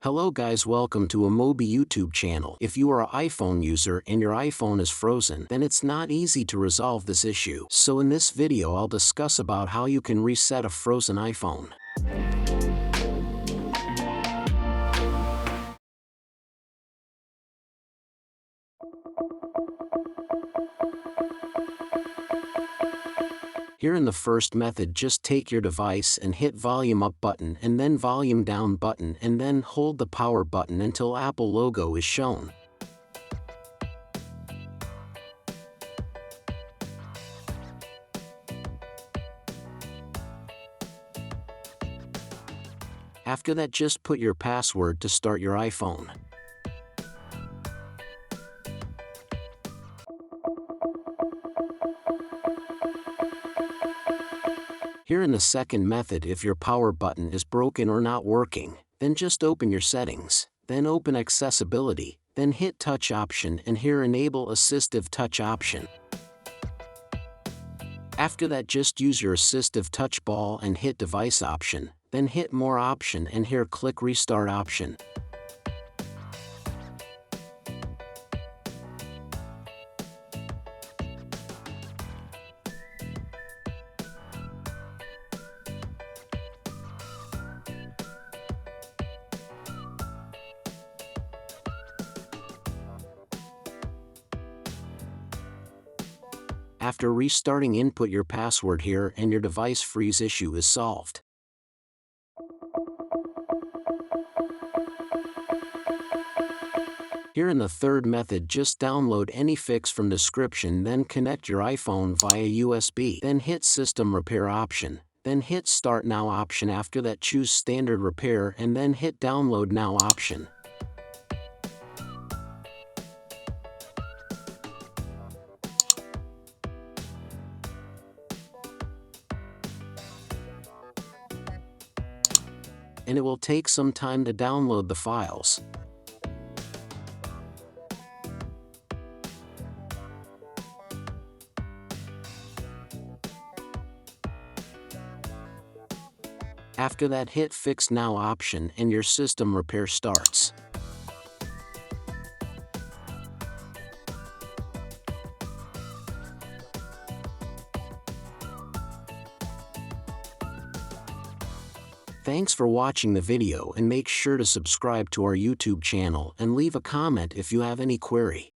Hello guys, welcome to a Mobi YouTube channel. If you are an iPhone user and your iPhone is frozen, then it's not easy to resolve this issue. So in this video I'll discuss about how you can reset a frozen iPhone. Here in the first method, just take your device and hit volume up button and then volume down button and then hold the power button until Apple logo is shown. After that, just put your password to start your iPhone. Here in the second method, if your power button is broken or not working, then just open your settings, then open accessibility, then hit touch option and here enable assistive touch option. After that, just use your assistive touch ball and hit device option, then hit more option and here click restart option. After restarting, input your password here and your device freeze issue is solved. Here in the third method, just download AnyFix from description, then connect your iPhone via USB, then hit system repair option, then hit start now option. After that, choose standard repair and then hit download now option. And it will take some time to download the files. After that, hit fix now option and your system repair starts. Thanks for watching the video and make sure to subscribe to our YouTube channel and leave a comment if you have any query.